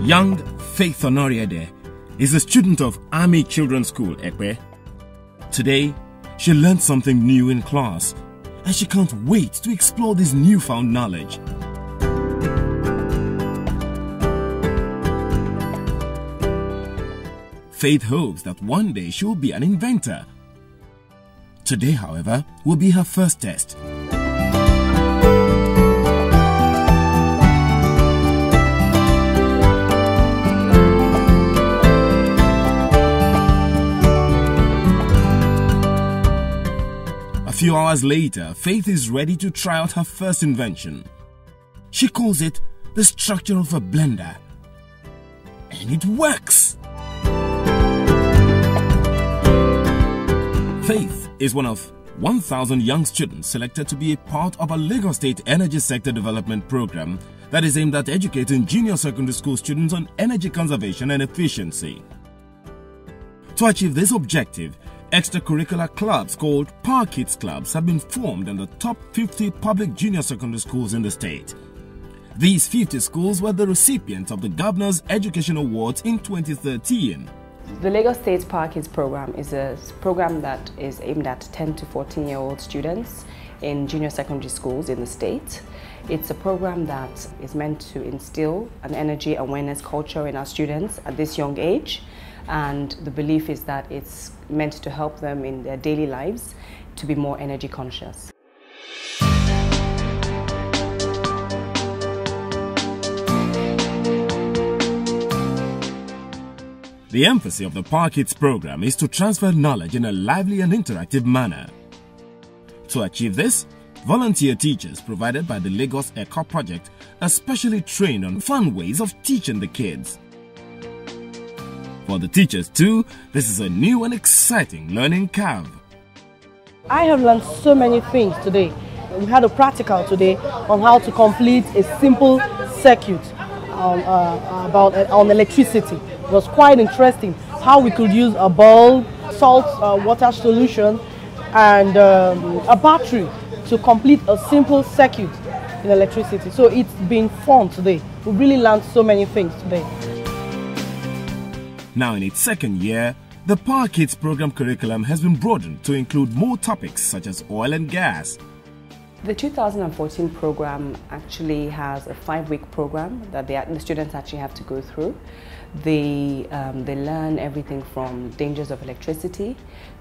Young Faith Honoriade is a student of Army Children's School, Ekpe. Today, she learned something new in class, and she can't wait to explore this newfound knowledge. Faith hopes that one day she will be an inventor. Today, however, will be her first test. A few hours later, Faith is ready to try out her first invention. She calls it the structure of a blender. And it works! Faith is one of 1,000 young students selected to be a part of a Lagos State Energy Sector Development Program that is aimed at educating junior secondary school students on energy conservation and efficiency. To achieve this objective, extracurricular clubs called Power Kids Clubs have been formed in the top 50 public junior secondary schools in the state. These 50 schools were the recipients of the Governor's Education Awards in 2013. The Lagos State Power Kids program is a program that is aimed at 10 to 14-year-old students in junior secondary schools in the state. It's a program that is meant to instill an energy awareness culture in our students at this young age. And the belief is that it's meant to help them in their daily lives to be more energy conscious. The emphasis of the Power Kids program is to transfer knowledge in a lively and interactive manner. To achieve this, volunteer teachers provided by the Lagos Eco Project are specially trained on fun ways of teaching the kids. For the teachers too, this is a new and exciting learning curve. I have learned so many things today. We had a practical today on how to complete a simple circuit on electricity. It was quite interesting how we could use a bulb, salt water solution and a battery to complete a simple circuit in electricity. So it's been fun today. We really learned so many things today. Now in its second year, the Power Kids program curriculum has been broadened to include more topics such as oil and gas. The 2014 program actually has a 5-week program that the students actually have to go through. They learn everything from dangers of electricity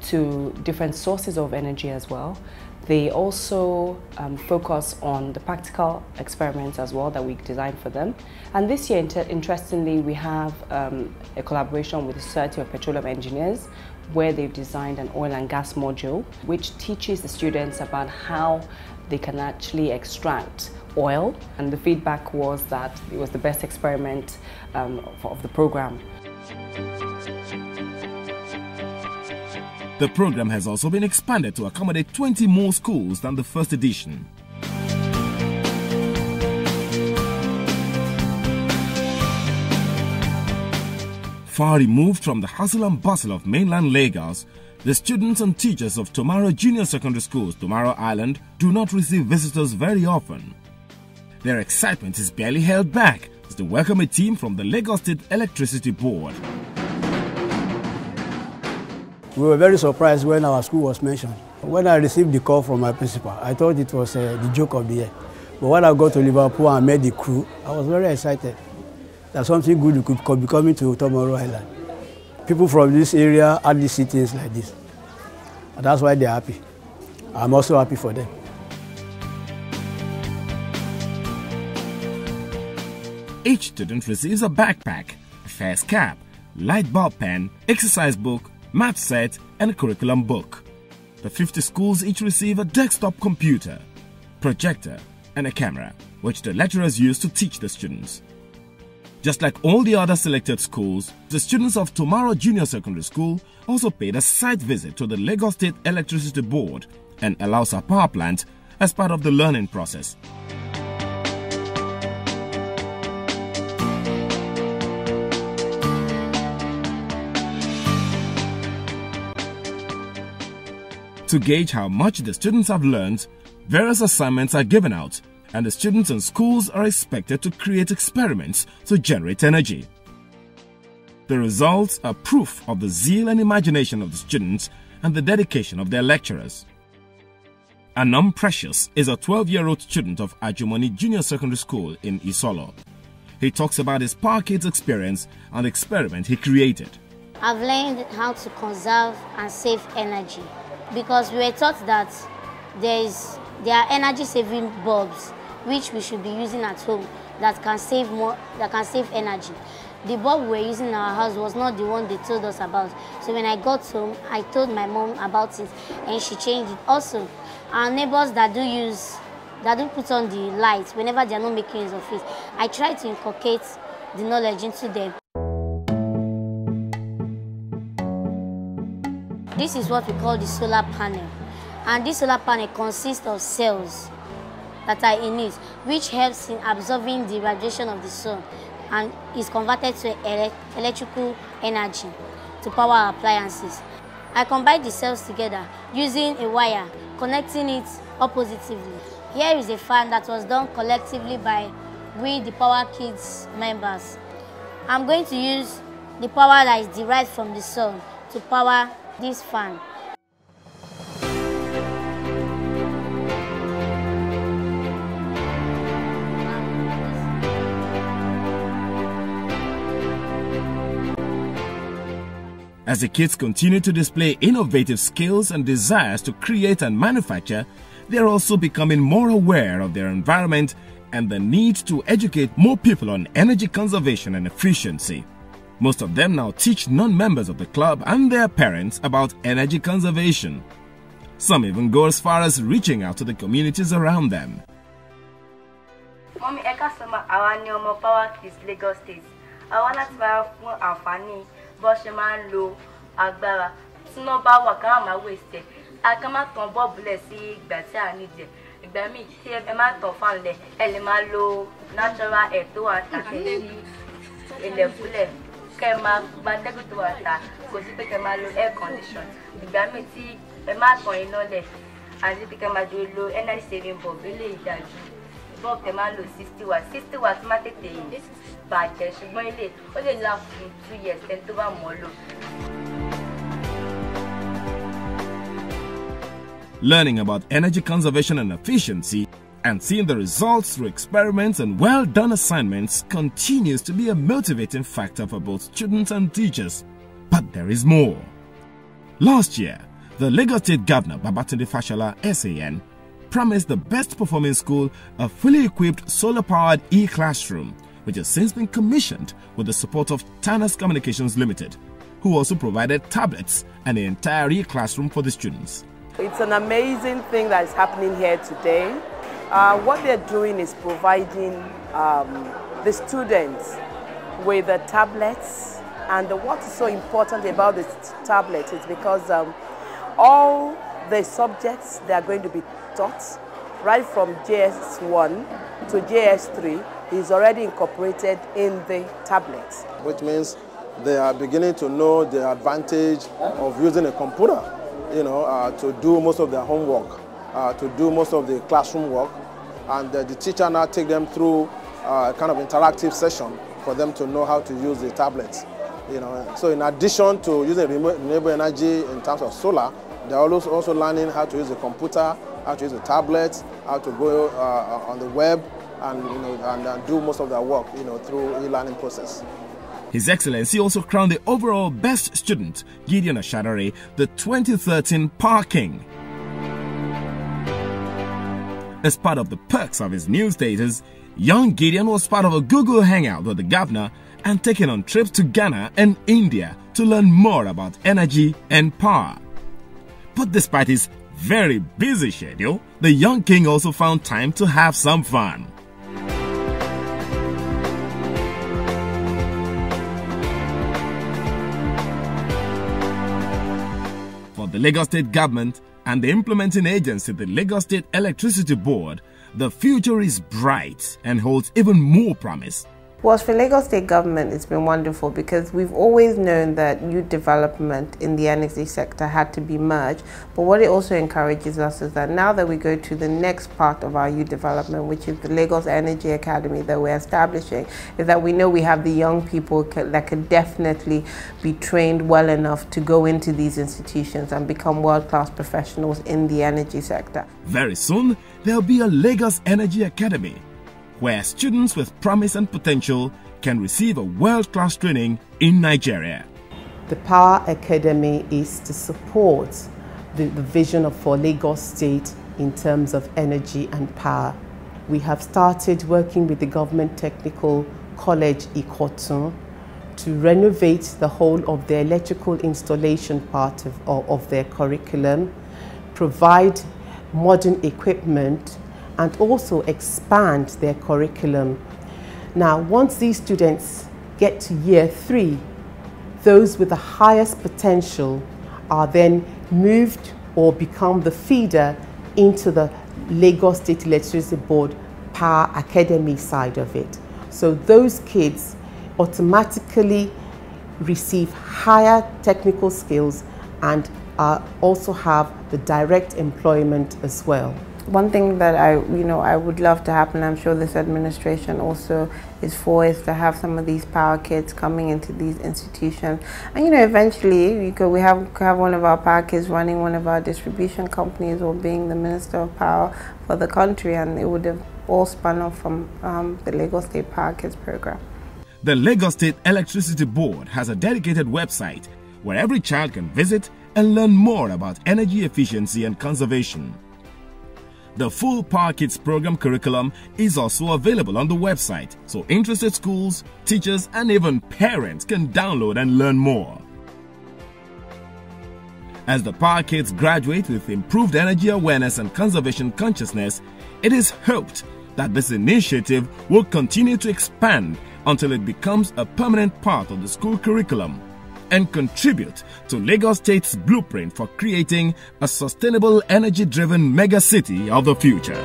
to different sources of energy as well. They also focus on the practical experiments as well that we designed for them. And this year, interestingly, we have a collaboration with the Society of Petroleum Engineers where they've designed an oil and gas module which teaches the students about how they can actually extract oil. And the feedback was that it was the best experiment of the program. The program has also been expanded to accommodate 20 more schools than the first edition. Far removed from the hustle and bustle of mainland Lagos, the students and teachers of Tomorrow Junior Secondary Schools, Tomorrow Island, do not receive visitors very often. Their excitement is barely held back as they welcome a team from the Lagos State Electricity Board. We were very surprised when our school was mentioned. When I received the call from my principal, I thought it was the joke of the year. But when I got to Liverpool and met the crew, I was very excited that something good could be coming to Tomorrow Island. People from this area hardly see things like this. And that's why they're happy. I'm also happy for them. Each student receives a backpack, a face cap, light bulb pen, exercise book, math set and a curriculum book. The 50 schools each receive a desktop computer, projector and a camera, which the lecturers use to teach the students. Just like all the other selected schools, the students of Tomorrow Junior Secondary School also paid a site visit to the Lagos State Electricity Board and Alausa Power Plant as part of the learning process. To gauge how much the students have learned, various assignments are given out and the students and schools are expected to create experiments to generate energy. The results are proof of the zeal and imagination of the students and the dedication of their lecturers. Anam Precious is a 12-year-old student of Ajumoni Junior Secondary School in Isolo. He talks about his Power Kids experience and the experiment he created. I've learned how to conserve and save energy because we were taught that there are energy-saving bulbs which we should be using at home that can save energy. The bulb we were using in our house was not the one they told us about. So when I got home, I told my mom about it and she changed it. Also, our neighbors that do put on the lights whenever they are not making use of it, I try to inculcate the knowledge into them. This is what we call the solar panel. And this solar panel consists of cells that are in it, which helps in absorbing the radiation of the sun and is converted to electrical energy to power our appliances. I combine the cells together using a wire, connecting it oppositively. Here is a fan that was done collectively by we, the Power Kids members. I'm going to use the power that is derived from the sun to power this fan. As the kids continue to display innovative skills and desires to create and manufacture, they are also becoming more aware of their environment and the need to educate more people on energy conservation and efficiency. Most of them now teach non-members of the club and their parents about energy conservation. Some even go as far as reaching out to the communities around them. Mommy, I want Power Kids Lagos State. I want to but she man low agbára tí no bá wà ká má waste a ká má ton bubble sí ìgbà tí a need ìgbà mi tí ẹ má ton fan le ẹ lè má lo natural air tó wà ta sí ilẹ̀ fúlẹ̀ kẹ́ má gba tẹ́gùn tó wà ta kò sí pé kẹ́ má lo air condition ìgbà mi tí ẹ má ton iná lẹ̀ àti pé kẹ́ má lo energy saving bulb lè dájú bulb tẹ́ má lo 60 watt má tètè bàjẹ́ ṣùgbọ́n ilé ó lè last fún 2 years then tó bá mọ́ lò. Learning about energy conservation and efficiency and seeing the results through experiments and well-done assignments continues to be a motivating factor for both students and teachers. But there is more. Last year, the Lagos State Governor Babatunde Fashola SAN promised the best performing school a fully equipped solar-powered e-classroom, which has since been commissioned with the support of Tanas Communications Limited, who also provided tablets and the entire e-classroom for the students. It's an amazing thing that is happening here today. What they're doing is providing the students with the tablets, and what is so important about this tablet is because all the subjects they are going to be taught, right from JS1 to JS3, is already incorporated in the tablet. Which means they are beginning to know the advantage of using a computer, to do most of their homework, to do most of the classroom work, and the teacher now take them through a kind of interactive session for them to know how to use the tablets. So in addition to using renewable energy in terms of solar, they're also learning how to use the computer, how to use the tablet, how to go on the web, and do most of their work, through e-learning process. His Excellency also crowned the overall best student, Gideon Ashadare, the 2013 Power King. As part of the perks of his new status, young Gideon was part of a Google Hangout with the governor and taken on trips to Ghana and India to learn more about energy and power. But despite his very busy schedule, the young king also found time to have some fun. For the Lagos State government and the implementing agency, the Lagos State Electricity Board, the future is bright and holds even more promise. Well, for Lagos State government, it's been wonderful because we've always known that youth development in the energy sector had to be merged. But what it also encourages us is that now that we go to the next part of our youth development, which is the Lagos Energy Academy that we're establishing, is that we know we have the young people that could definitely be trained well enough to go into these institutions and become world-class professionals in the energy sector. Very soon, there'll be a Lagos Energy Academy, where students with promise and potential can receive a world-class training in Nigeria. The Power Academy is to support the vision for Lagos State in terms of energy and power. We have started working with the Government Technical College Ikotun to renovate the whole of the electrical installation part of their curriculum, provide modern equipment, and also expand their curriculum. Now, once these students get to year 3, those with the highest potential are then moved or become the feeder into the Lagos State Electricity Board Power Academy side of it. So those kids automatically receive higher technical skills and also have the direct employment as well. One thing that I would love to happen, I'm sure this administration also is to have some of these power kids coming into these institutions. And eventually we have one of our power kids running one of our distribution companies or being the Minister of Power for the country, and it would have all spun off from the Lagos State Power Kids program. The Lagos State Electricity Board has a dedicated website where every child can visit and learn more about energy efficiency and conservation. The full Power Kids program curriculum is also available on the website, so interested schools, teachers, and even parents can download and learn more. As the Power Kids graduate with improved energy awareness and conservation consciousness, it is hoped that this initiative will continue to expand until it becomes a permanent part of the school curriculum and contribute to Lagos State's blueprint for creating a sustainable, energy-driven megacity of the future.